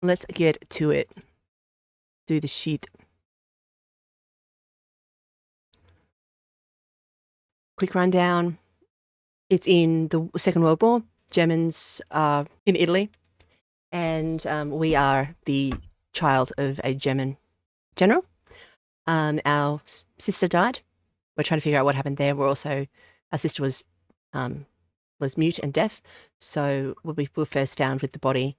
Let's get to it. Do the sheet. Quick rundown. It's in the Second World War. Germans are in Italy. And we are the child of a German general. Our sister died. We're trying to figure out what happened there. Our sister was mute and deaf. So when we were first found with the body,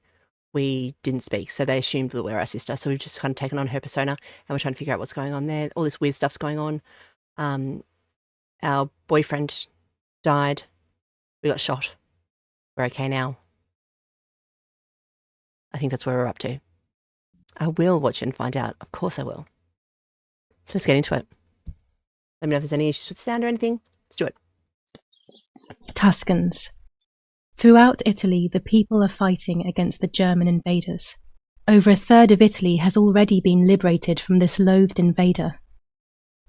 we didn't speak. So they assumed that we were our sister. So we've just kind of taken on her persona and we're trying to figure out what's going on there. All this weird stuff's going on. Our boyfriend died. We got shot. We're okay now. I think that's where we're up to. I will watch it and find out. Of course I will. So let's get into it. Let me know if there's any issues with sound or anything. Let's do it. Tuscans. Throughout Italy, the people are fighting against the German invaders. Over a third of Italy has already been liberated from this loathed invader.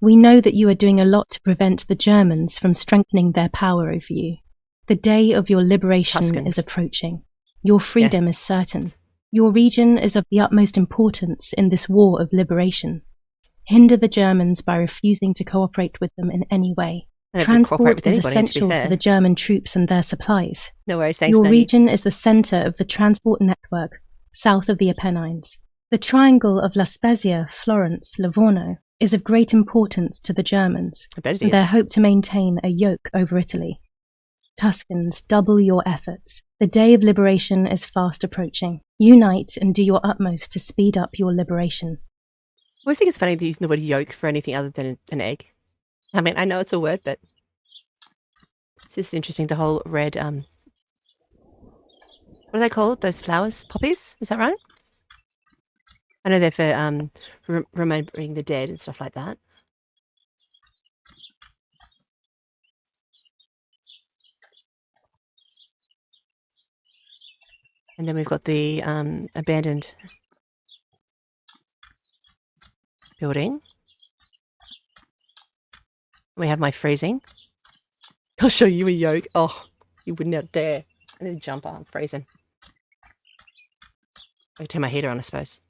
We know that you are doing a lot to prevent the Germans from strengthening their power over you. The day of your liberation Tuscans. is approaching. Your freedom is certain. Your region is of the utmost importance in this war of liberation. Hinder the Germans by refusing to cooperate with them in any way. Transport is essential for the German troops and their supplies. No worries, thanks, Your Maggie. region is the centre of the transport network south of the Apennines. The triangle of La Spezia, Florence, Livorno is of great importance to the Germans I bet it for their is. hope to maintain a yoke over Italy. Tuscans, double your efforts. The day of liberation is fast approaching. Unite and do your utmost to speed up your liberation. I always think it's funny to use the word yolk for anything other than an egg. I mean, I know it's a word, but it's just interesting. The whole red, what are they called? Those flowers? Poppies? Is that right? I know they're for remembering the dead and stuff like that. And then we've got the abandoned building. We have my freezing. I'll show you a yoke. Oh, you would not dare. I need a jumper. I'm freezing. I can turn my heater on, I suppose.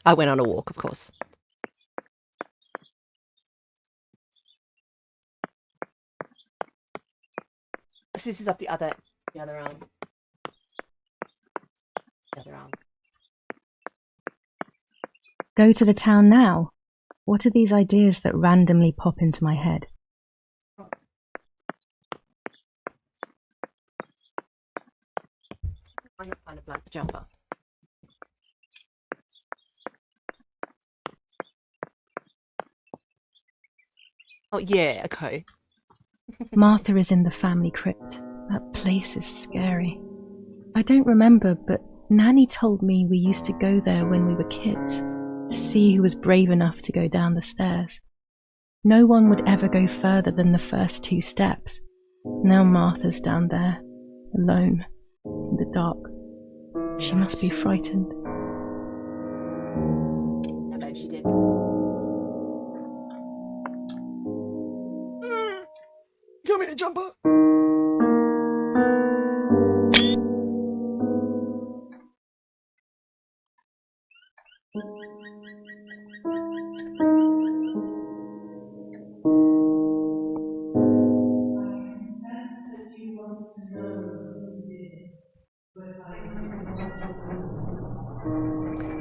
I went on a walk, of course. So this is up the other arm. The other arm. Go to the town now. What are these ideas that randomly pop into my head? I'm going to find a black jumper. Oh, yeah, okay. Martha is in the family crypt. That place is scary. I don't remember, but Nanny told me we used to go there when we were kids, to see who was brave enough to go down the stairs. No one would ever go further than the first 2 steps. Now Martha's down there, alone, in the dark. She must be frightened. I bet she did. You want me to jumper?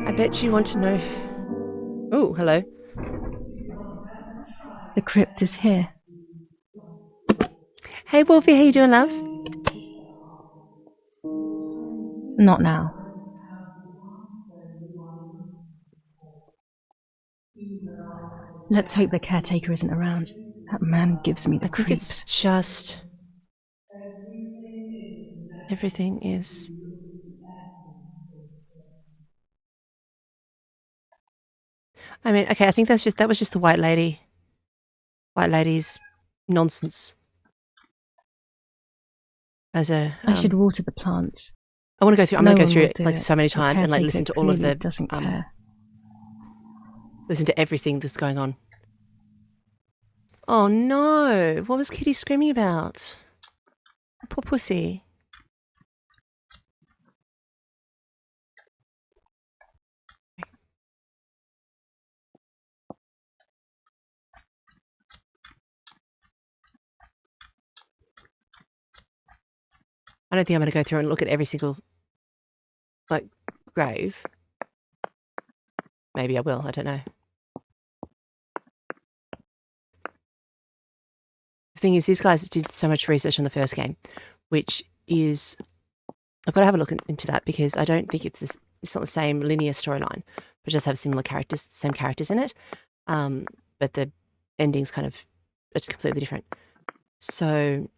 I bet you want to know. Oh, hello. The crypt is here. Hey, Wolfie, how you doing, love? Not now. Let's hope the caretaker isn't around. That man gives me the I think creeps. it's just... Everything is... I mean, okay, I think that was just the white lady's nonsense. As a... I should water the plants. I want to go through... I'm No going to one go through will it do like it. so many The times and like listen to all of clearly the... doesn't care. Listen to everything that's going on. Oh no! What was Kitty screaming about? Poor pussy. I don't think I'm going to go through and look at every single, like, grave. Maybe I will, I don't know. The thing is, these guys did so much research on the first game, which is... I've got to have a look into that because I don't think it's not the same linear storyline, but just have similar characters, same characters in it. But the ending's kind of completely different. So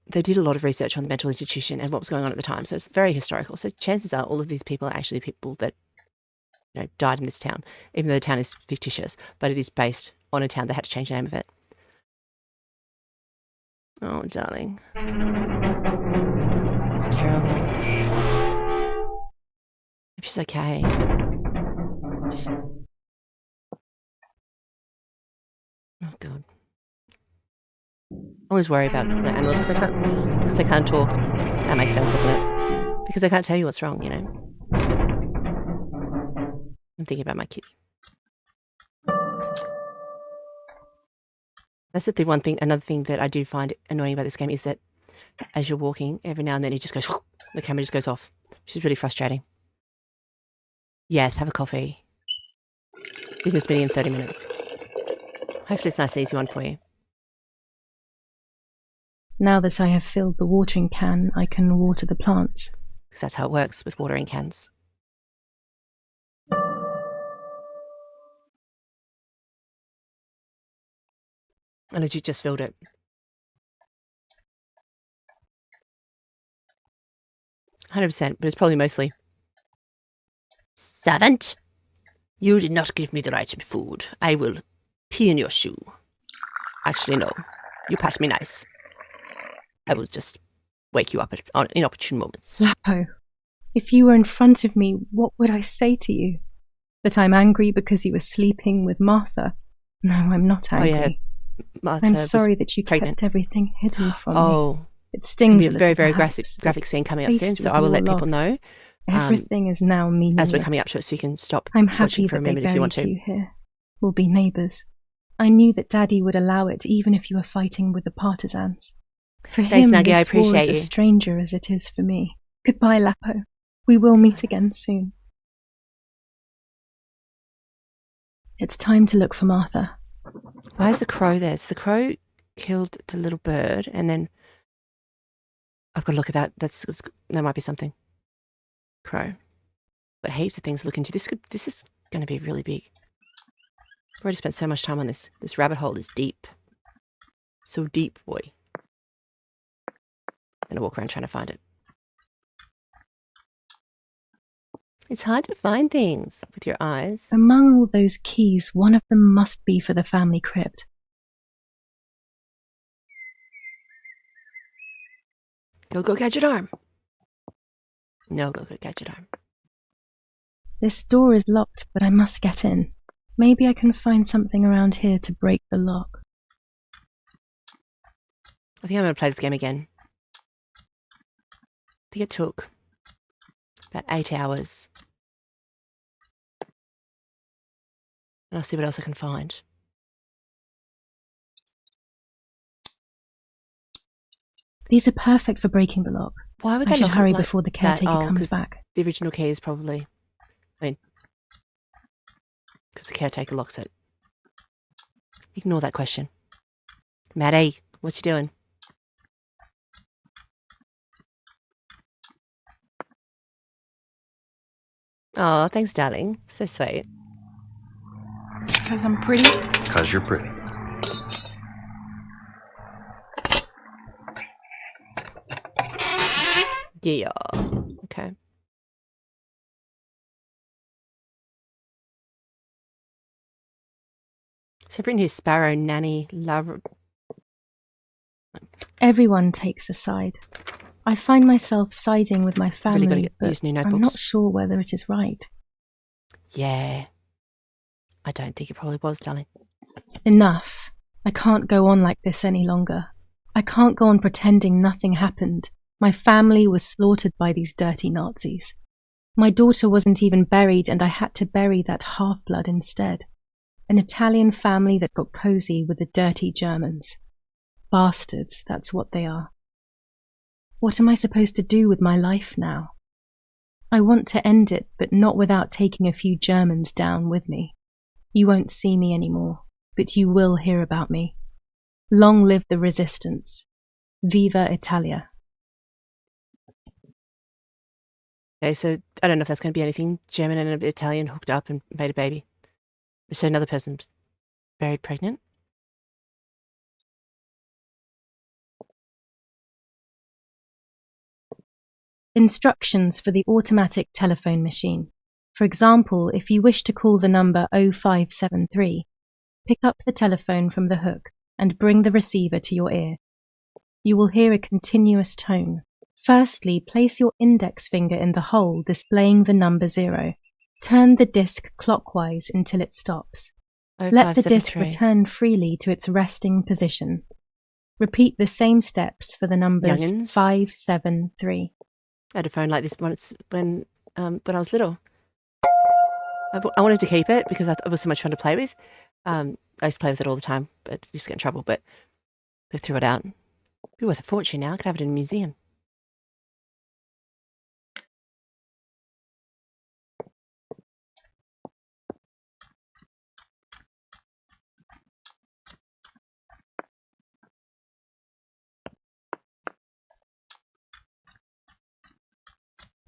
they did a lot of research on the mental institution and what was going on at the time. So it's very historical. So chances are all of these people are actually people that died in this town, even though the town is fictitious, but it is based on a town. They had to change the name of it. Oh, darling. It's terrible. If she's okay. Just... Oh, God. I always worry about the animals because they can't talk. That makes sense, doesn't it? Because they can't tell you what's wrong, you know? I'm thinking about my kitty. That's the one thing. Another thing that I do find annoying about this game is that as you're walking, every now and then it just goes, the camera just goes off, which is really frustrating. Yes, have a coffee. Business meeting in 30 minutes. Hopefully it's a nice easy one for you. Now that I have filled the watering can, I can water the plants. That's how it works with watering cans. I legit just filled it. 100%, but it's probably mostly... Servant, you did not give me the right food. I will pee in your shoe. Actually, no. You passed me nice. I will just wake you up at inopportune moments. Lapo, if you were in front of me, what would I say to you? That I'm angry because you were sleeping with Martha? No, I'm not angry. Oh, yeah. Martha I'm sorry that you pregnant. kept everything hidden from me. Oh. It stings a very, very graphic scene coming up soon, so I will let people know. Everything is now meaningless. As we're coming up to it, so you can stop I'm happy watching for a minute if you want to. You here. We'll be neighbours. I knew that Daddy would allow it, even if you were fighting with the partisans. For Thanks, him, Nagi, I this war appreciate is a you. stranger as it is for me. Goodbye, Lapo. We will meet again soon. It's time to look for Martha. Why is the crow there? So the crow killed the little bird, and then I've got to look at that. That might be something. Crow. But heaps of things to look into. This is going to be really big. I've already spent so much time on this. This rabbit hole is deep. So deep, boy. I'm going to walk around trying to find it. It's hard to find things with your eyes. Among all those keys, one of them must be for the family crypt. Go, Gadget Arm. No, go, Gadget Arm. This door is locked, but I must get in. Maybe I can find something around here to break the lock. I think I'm going to play this game again. I think it took about 8 hours. And I'll see what else I can find. These are perfect for breaking the lock. Why would I they should lock hurry it like before the caretaker comes back. The original key is probably... because the caretaker locks it. Ignore that question. Maddie, what you doing? Oh, thanks, darling. So sweet. Because I'm pretty. Because you're pretty. Yeah. Okay. So I've written here Sparrow, Nanny, Love. Everyone takes a side. I find myself siding with my family, Really but use new notebooks. I'm not sure whether it is right. Yeah. I don't think it probably was, darling. Enough. I can't go on like this any longer. I can't go on pretending nothing happened. My family was slaughtered by these dirty Nazis. My daughter wasn't even buried, and I had to bury that half-blood instead. An Italian family that got cozy with the dirty Germans. Bastards, that's what they are. What am I supposed to do with my life now? I want to end it, but not without taking a few Germans down with me. You won't see me anymore, but you will hear about me. Long live the resistance. Viva Italia. Okay, so I don't know if that's going to be anything. German and an Italian hooked up and made a baby. So another person's very pregnant. Instructions for the automatic telephone machine. For example, if you wish to call the number 0573, pick up the telephone from the hook and bring the receiver to your ear. You will hear a continuous tone. Firstly, place your index finger in the hole displaying the number 0. Turn the disc clockwise until it stops. Let the disc 0573. return freely to its resting position. Repeat the same steps for the numbers Youngins. 573. I had a phone like this once when I was little. I wanted to keep it because it was so much fun to play with. I used to play with it all the time, but used to get in trouble. But they threw it out. It'd be worth a fortune now. I could have it in a museum.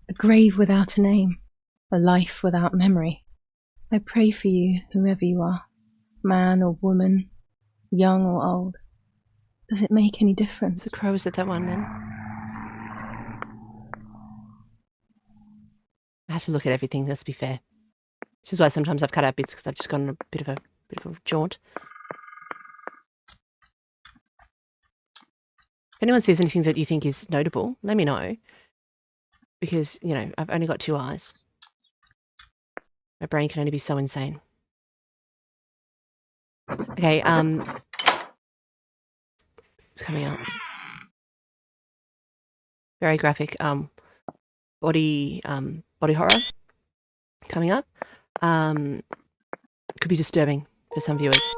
A grave without a name, a life without memory. I pray for you, whoever you are, man or woman, young or old. Does it make any difference? The crow was at that one then. I have to look at everything, let's be fair. This is why sometimes I've cut out bits because I've just gone on a bit of a jaunt. If anyone sees anything that you think is notable, let me know. Because, you know, I've only got 2 eyes. My brain can only be so insane. Okay, it's coming out. Very graphic, body horror coming up. Could be disturbing for some viewers.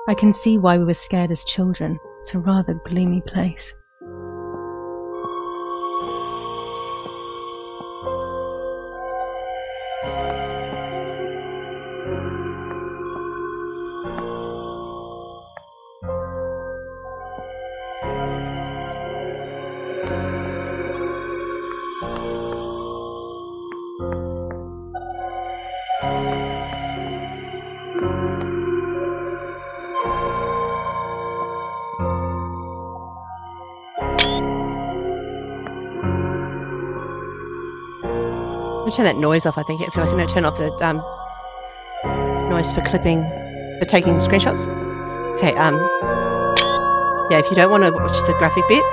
I can see why we were scared as children. It's a rather gloomy place. I'll turn that noise off, I think. I feel like I'm going to turn off the noise for clipping, for taking screenshots. Okay, yeah, if you don't want to watch the graphic bit.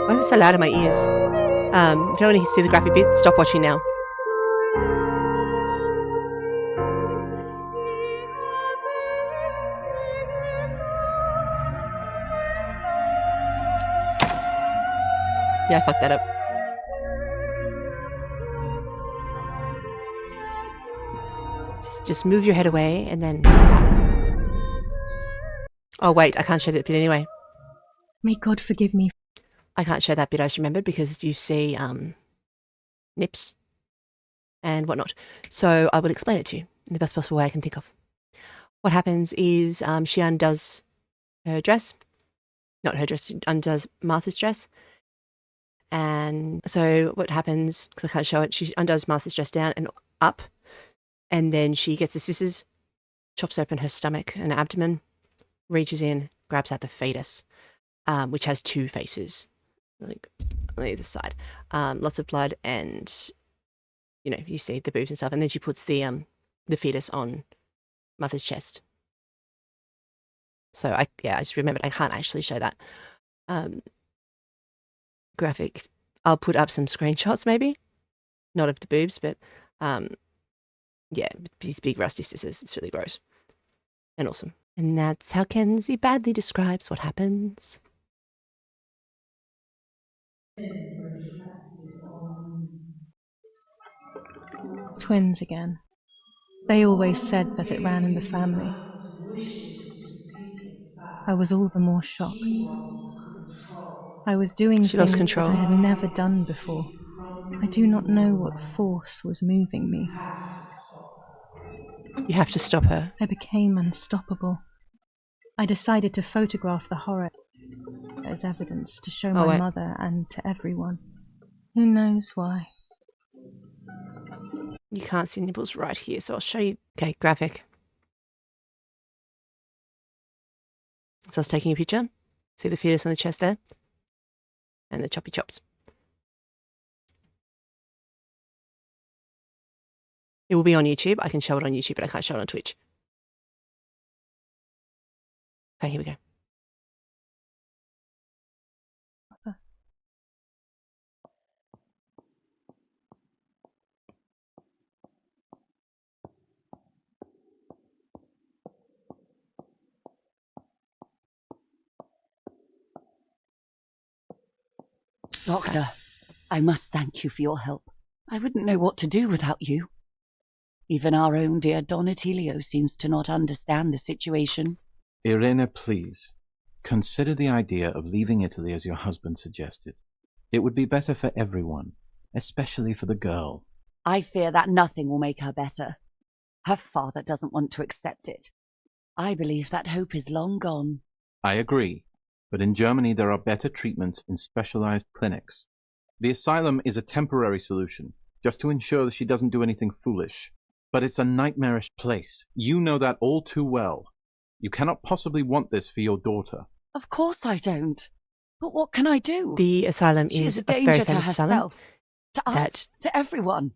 Why is it so loud in my ears? If you don't want to see the graphic bit, stop watching now. Yeah, I fucked that up. Just move your head away and then come back. Oh wait, I can't show that bit anyway. May God forgive me. I can't show that bit, I just remembered, because you see nips and whatnot. So I will explain it to you in the best possible way I can think of. What happens is she undoes her dress. Not her dress, she undoes Martha's dress. And so what happens, because I can't show it, she undoes Martha's dress down and up. And then she gets the scissors, chops open her stomach and abdomen, reaches in, grabs out the fetus, which has 2 faces, like on either side. Lots of blood and, you know, you see the boobs and stuff. And then she puts the fetus on Mother's chest. So I just remembered I can't actually show that graphic. I'll put up some screenshots maybe, not of the boobs, but yeah, these big rusty scissors. It's really gross and awesome. And that's how Kenzie badly describes what happens. Twins again. They always said that it ran in the family. I was all the more shocked. I was doing She lost things that I control. had never done before. I do not know what force was moving me. You have to stop her. I became unstoppable. I decided to photograph the horror as evidence to show my wait. mother and to everyone. Who knows why? You can't see nipples right here, so I'll show you. Okay, graphic. So I was taking a picture. See the fetus on the chest there? And the choppy chops. It will be on YouTube. I can show it on YouTube, but I can't show it on Twitch. Okay, here we go. Doctor, I must thank you for your help. I wouldn't know what to do without you. Even our own dear Donatello seems to not understand the situation. Irene, please. Consider the idea of leaving Italy as your husband suggested. It would be better for everyone, especially for the girl. I fear that nothing will make her better. Her father doesn't want to accept it. I believe that hope is long gone. I agree, but in Germany there are better treatments in specialized clinics. The asylum is a temporary solution, just to ensure that she doesn't do anything foolish. But it's a nightmarish place. You know that all too well. You cannot possibly want this for your daughter. Of course I don't. But what can I do? The asylum She is a a danger very to famous asylum herself, to us, that to everyone.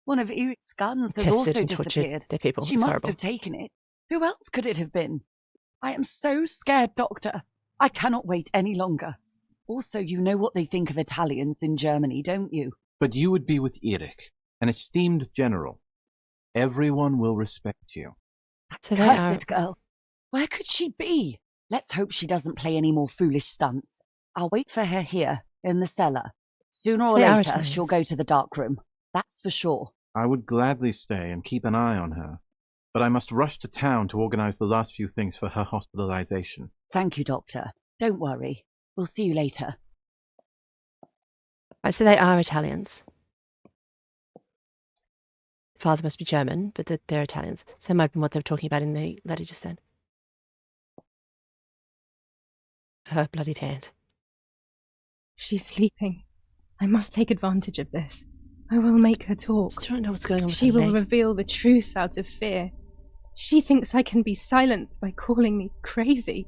One of Eric's guns has tested also and tortured disappeared. their people. She It's must horrible. have taken it. Who else could it have been? I am so scared, Doctor. I cannot wait any longer. Also, you know what they think of Italians in Germany, don't you? But you would be with Eric, an esteemed general. Everyone will respect you. So they are. Cursed girl. Where could she be? Let's hope she doesn't play any more foolish stunts. I'll wait for her here, in the cellar. Sooner So or they are later, Italians. she'll go to the dark room. That's for sure. I would gladly stay and keep an eye on her, but I must rush to town to organize the last few things for her hospitalization. Thank you, Doctor. Don't worry. We'll see you later. Right, so they are Italians. Father must be German, but they're Italians. So that might be what they were talking about in the letter just then. Her bloodied hand. She's sleeping. I must take advantage of this. I will make her talk. Still don't know what's going on with She her will leg. reveal the truth out of fear. She thinks I can be silenced by calling me crazy.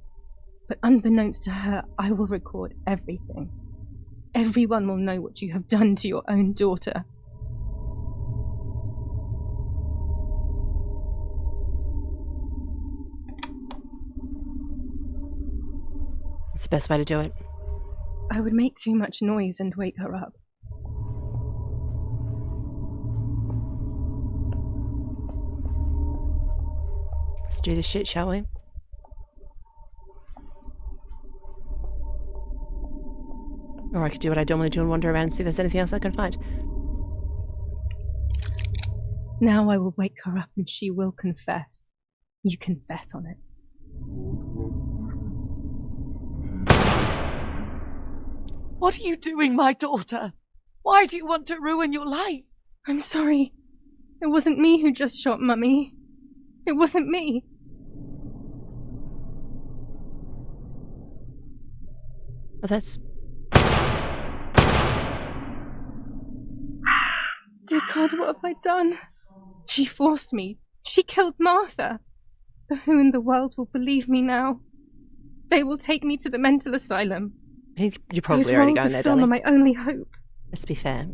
But unbeknownst to her, I will record everything. Everyone will know what you have done to your own daughter. It's the best way to do it. I would make too much noise and wake her up. Let's do this shit, shall we? Or I could do what I normally do and wander around and see if there's anything else I can find. Now I will wake her up and she will confess. You can bet on it. What are you doing, my daughter? Why do you want to ruin your life? I'm sorry. It wasn't me who just shot Mummy. It wasn't me. Well, that's... Dear God, what have I done? She forced me. She killed Martha. But who in the world will believe me now? They will take me to the mental asylum. You're probably Those already roles going of there, film are darling. my only hope. Let's be fair.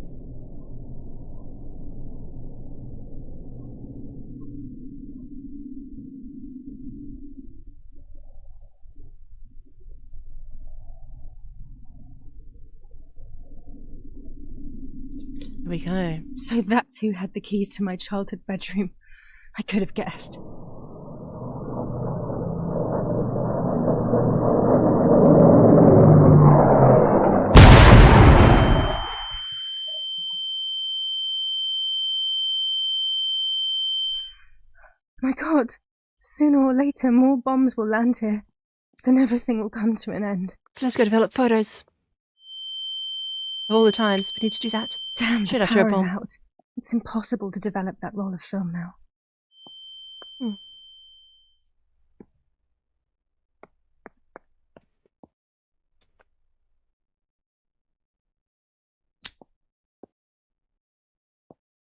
Here we go. So that's who had the keys to my childhood bedroom. I could have guessed. My God, sooner or later more bombs will land here. then everything will come to an end. So let's go develop photos of all the times. We need to do that. Damn, Straight the after a power is bomb. out. It's impossible to develop that roll of film now.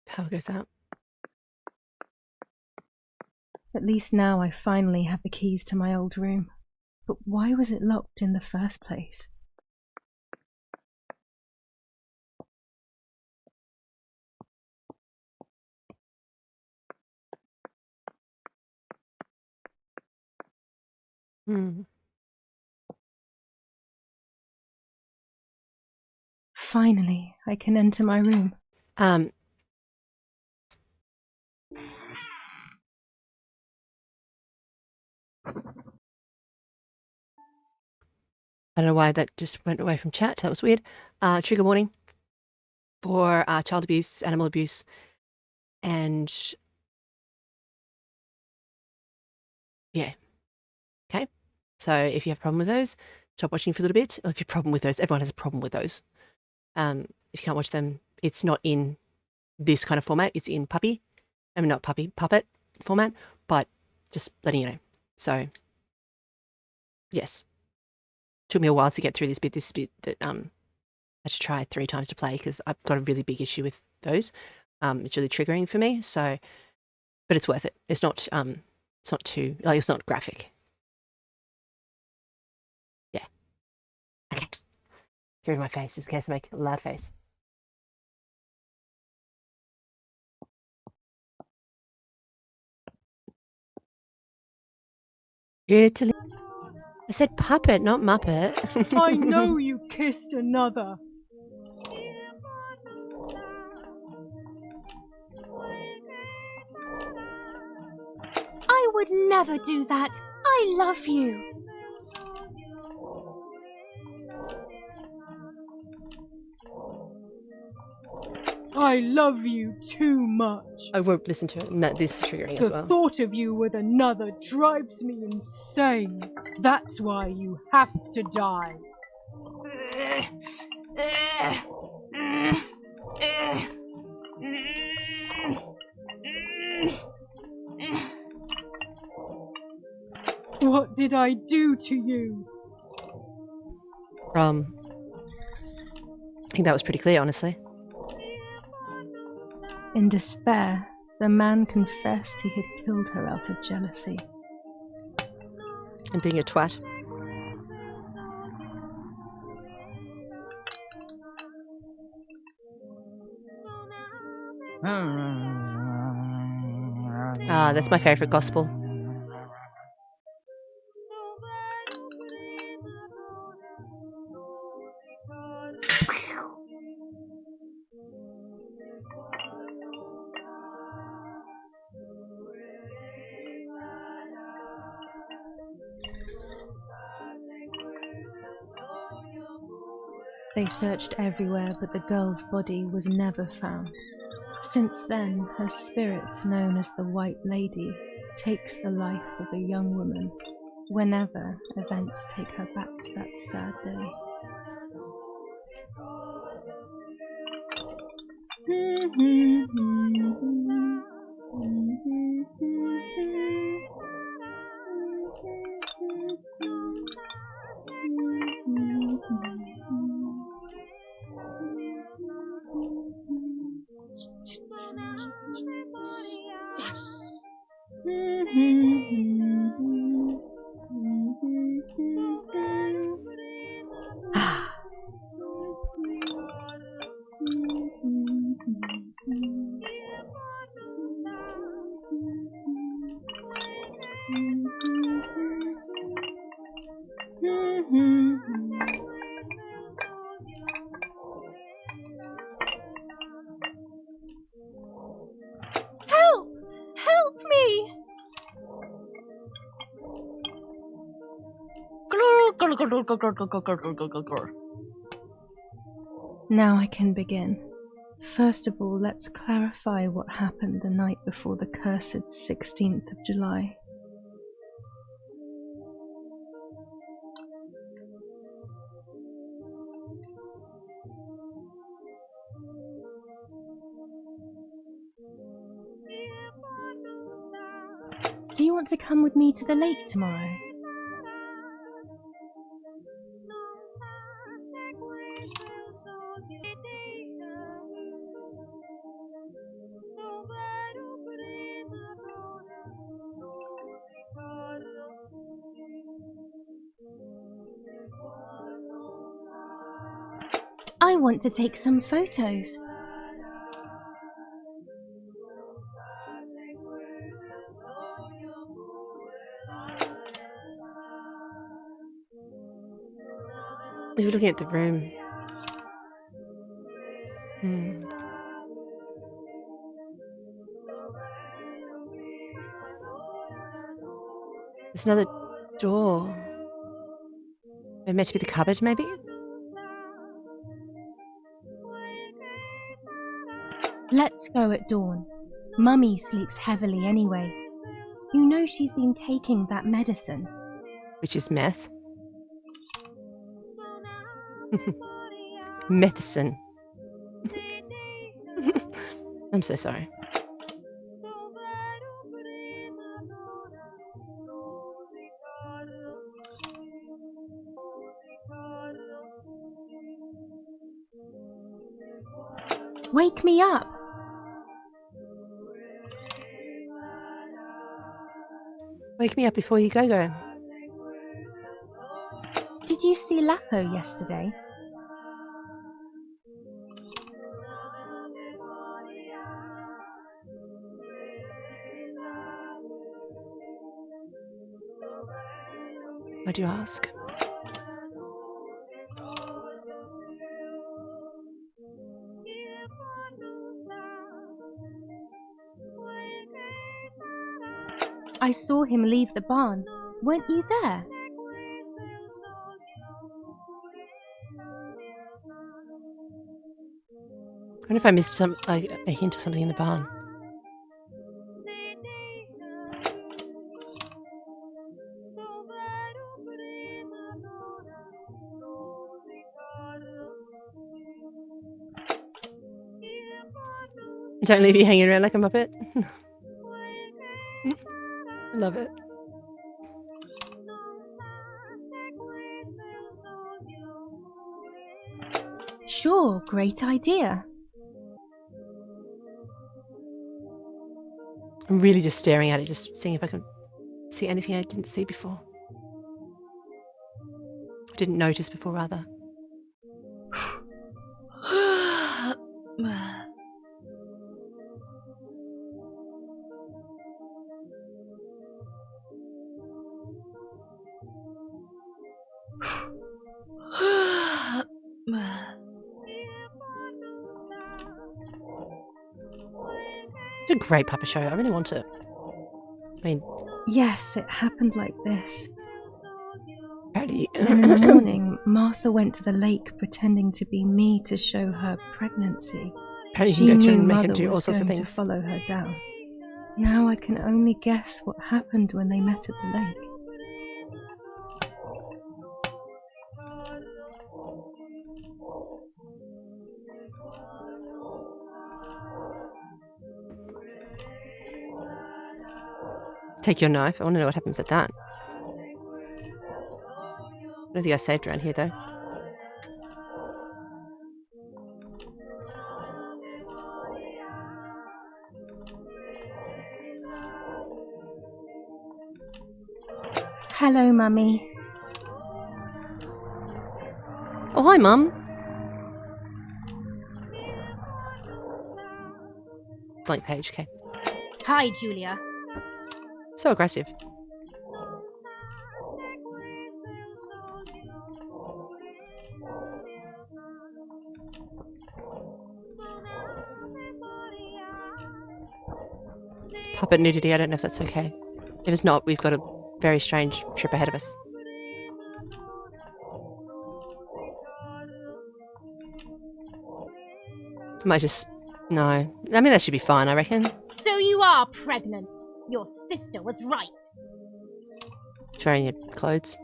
Power goes out. At least now I finally have the keys to my old room. But why was it locked in the first place? Finally, I can enter my room. I don't know why that just went away from chat. That was weird. Trigger warning for child abuse, animal abuse, and yeah. Okay. So if you have a problem with those, stop watching for a little bit. Or if you have a problem with those, everyone has a problem with those. If you can't watch them, it's not in this kind of format. It's in puppet format, but just letting you know. So yes. Took me a while to get through this bit. This bit that I had to try 3 times to play because I've got a really big issue with those. It's really triggering for me. So, but it's worth it. It's not too it's not graphic. Yeah. Okay. Get rid of my face just in case I make a loud face. Italy. I said puppet, not Muppet. I know you kissed another. I would never do that. I love you. I love you too much. I won't listen to it. No, this is triggering as well. The thought of you with another drives me insane. That's why you have to die. What did I do to you? I think that was pretty clear, honestly. In despair, the man confessed he had killed her out of jealousy. And being a twat. That's my favourite gospel. They searched everywhere, but the girl's body was never found. Since then, her spirit, known as the White Lady, takes the life of a young woman whenever events take her back to that sad day. Help! Help me! Now I can begin. First of all, let's clarify what happened the night before the cursed 16th of July. want to come with me to the lake tomorrow? I want to take some photos. We were looking at the room. There's another door. It meant to be the cupboard, maybe? Let's go at dawn. Mummy sleeps heavily anyway. You know she's been taking that medicine. Which is meth. Methicin. I'm so sorry. Wake me up! Wake me up before you go. Did you see Lapo yesterday? Why'd you ask? I saw him leave the barn. Weren't you there? I wonder if I missed a hint of something in the barn. Don't leave you hanging around like a muppet. I love it. Sure, great idea. I'm really just staring at it, just seeing if I can see anything I didn't see before. I didn't notice before, rather. It's a great Papa show. I really want it. I mean, yes, it happened like this. Patty. In the morning, Martha went to the lake pretending to be me to show her pregnancy. Patty She can go through knew and make him Mother do all was sorts of going to things. follow her down. Now I can only guess what happened when they met at the lake. Take your knife. I want to know what happens at that. I don't think I saved around here, though. Hello, Mummy. Oh, hi, Mum. Blank page, okay. Hi, Julia. So aggressive. Puppet nudity, I don't know if that's okay. If it's not, we've got a very strange trip ahead of us. I might just... No. I mean, that should be fine, I reckon. So you are pregnant. Your sister was right. It's wearing your clothes.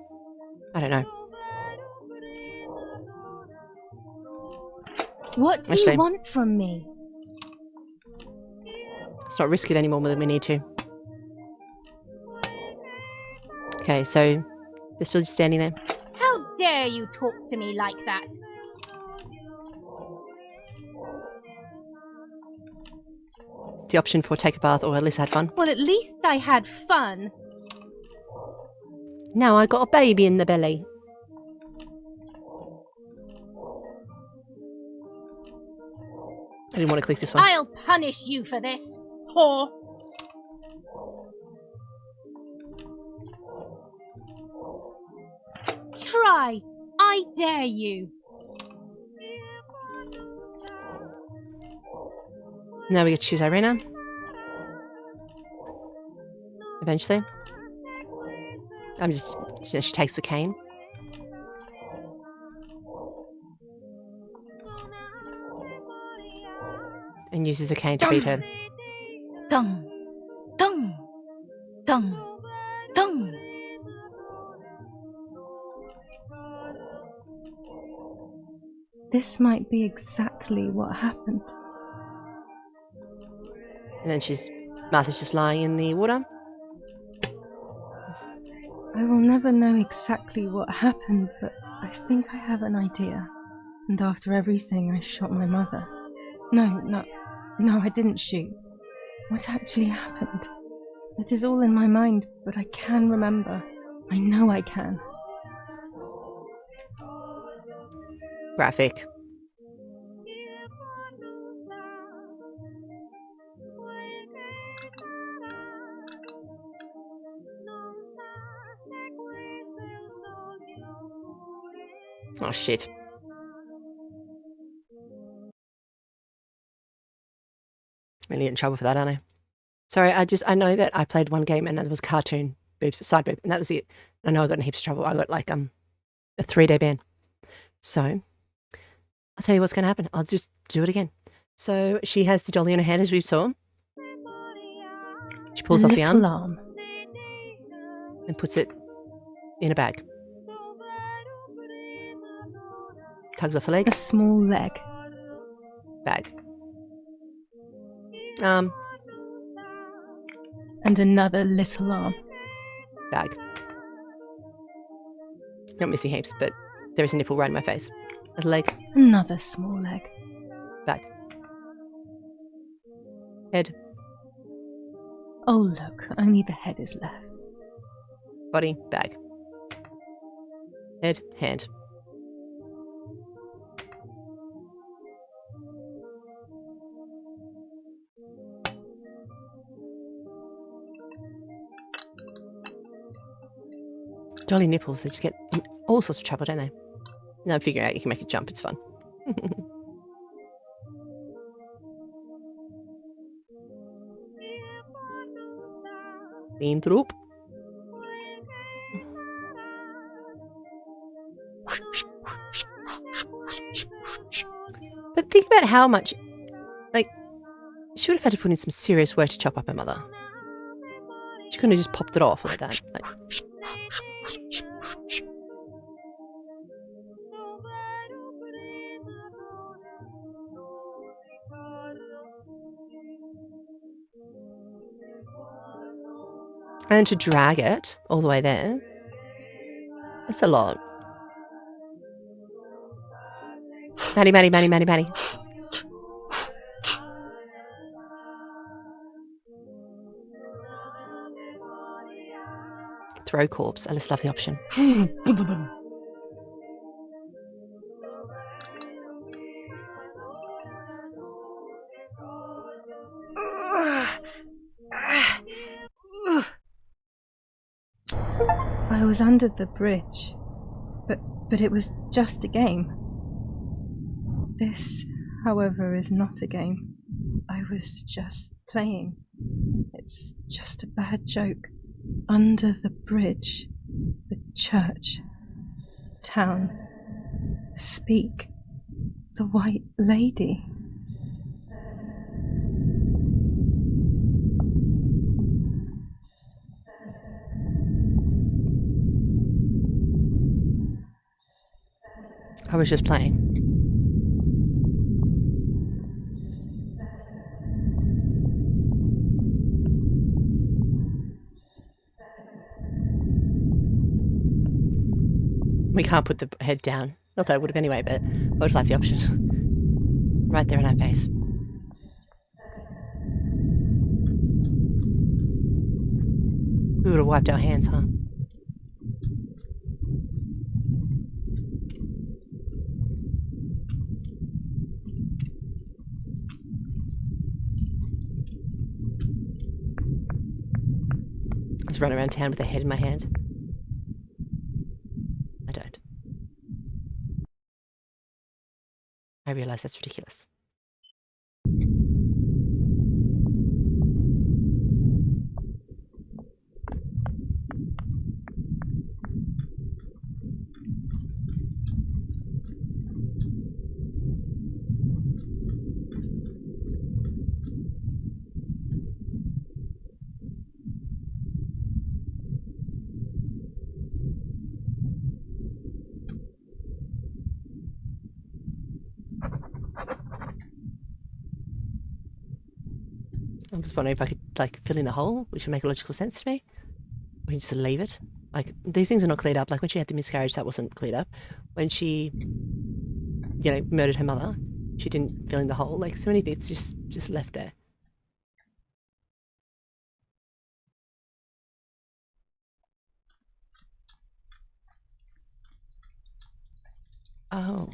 I don't know. What do Actually- you want from me? Let's not risk it any more than we need to. Okay, so they're still just standing there. How dare you talk to me like that? The option for take a bath or at least had fun. Well, at least I had fun. Now I got a baby in the belly. I didn't want to click this one. I'll punish you for this, whore. Try. I dare you. Now we get to choose Irina. Eventually. She takes the cane. And uses the cane to beat her. Dung, dung, dung, dung. This might be exactly what happened. And then Martha's just lying in the water. I will never know exactly what happened, but I think I have an idea. And after everything, I shot my mother. No, I didn't shoot. What actually happened? It is all in my mind, but I can remember. I know I can. Graphic. Oh shit. Really in trouble for that, aren't I? Sorry, I know that I played one game and that was cartoon boobs, side boob, and that was it. I know I got in heaps of trouble. I got like a 3-day ban. So I'll tell you what's gonna happen. I'll just do it again. So she has the dolly in her hand as we saw. She pulls off the arm and puts it in a bag. Tugs off the leg. A small leg. Bag. And another little arm. Bag. Not missing heaps, but there is a nipple right in my face. A leg. Another small leg. Bag. Head. Oh look, only the head is left. Body. Bag. Head. Hand. Dolly nipples, they just get in all sorts of trouble, don't they? No, I'm figuring out you can make it jump, it's fun. Linktr.ee. But think about how much, like, she would have had to put in some serious work to chop up her mother. She couldn't have just popped it off like that. Like, and to drag it all the way there, that's a lot. Maddie. Throw corpse. I just love the option. I was under the bridge, but it was just a game. This, however, is not a game. I was just playing. It's just a bad joke. Under the bridge, the church, town, speak, the white lady. I was just playing. We can't put the head down. Not that I would have anyway, but I would like the option. Right there in our face. We would have wiped our hands, huh? I just run around town with a head in my hand. I don't. I realise that's ridiculous. I was wondering if I could like fill in the hole, which would make logical sense to me. We can just leave it. Like these things are not cleared up. Like when she had the miscarriage, that wasn't cleared up. When she, murdered her mother, she didn't fill in the hole. Like so many things just left there. Oh.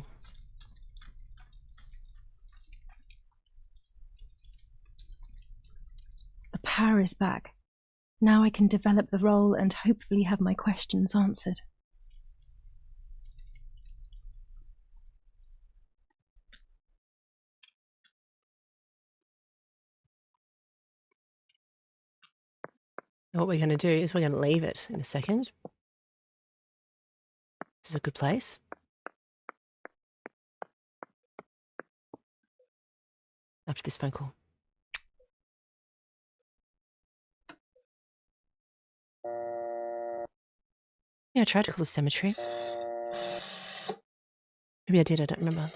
The power is back. Now I can develop the role and hopefully have my questions answered. What we're going to do is we're going to leave it in a second. This is a good place. After this phone call. Yeah, I tried to call the cemetery. Maybe I did, I don't remember.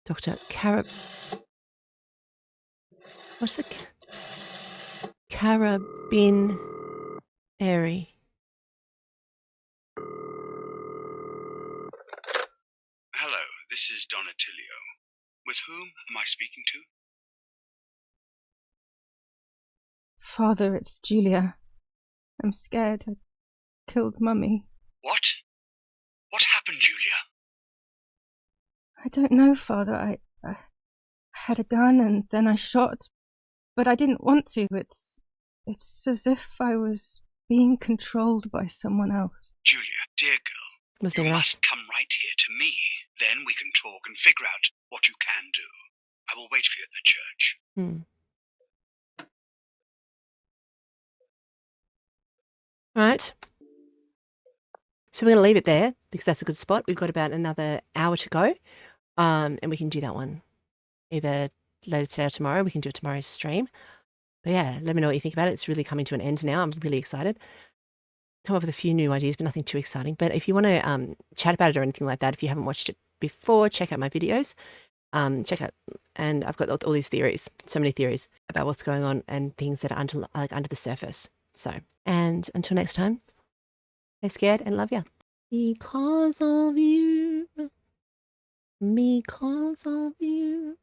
Dr. What's it? Carabinieri. Hello, this is Donatilio. With whom am I speaking to? Father, it's Julia. I'm scared. I killed Mummy. What? What happened, Julia? I don't know, Father. I had a gun and then I shot, but I didn't want to. It's as if I was being controlled by someone else. Julia, dear girl, you must come right here to me. Then we can talk and figure out what you can do. I will wait for you at the church. Right. So we're going to leave it there because that's a good spot. We've got about another hour to go. And we can do that one either later today or tomorrow. We can do it tomorrow's stream. But yeah, let me know what you think about it. It's really coming to an end now. I'm really excited. Come up with a few new ideas, but nothing too exciting. But if you want to chat about it or anything like that, if you haven't watched it before, check out my videos. Check out, and I've got all these theories, so many theories about what's going on and things that are under the surface. So, and until next time, stay scared and love ya. Because of you. Because of you.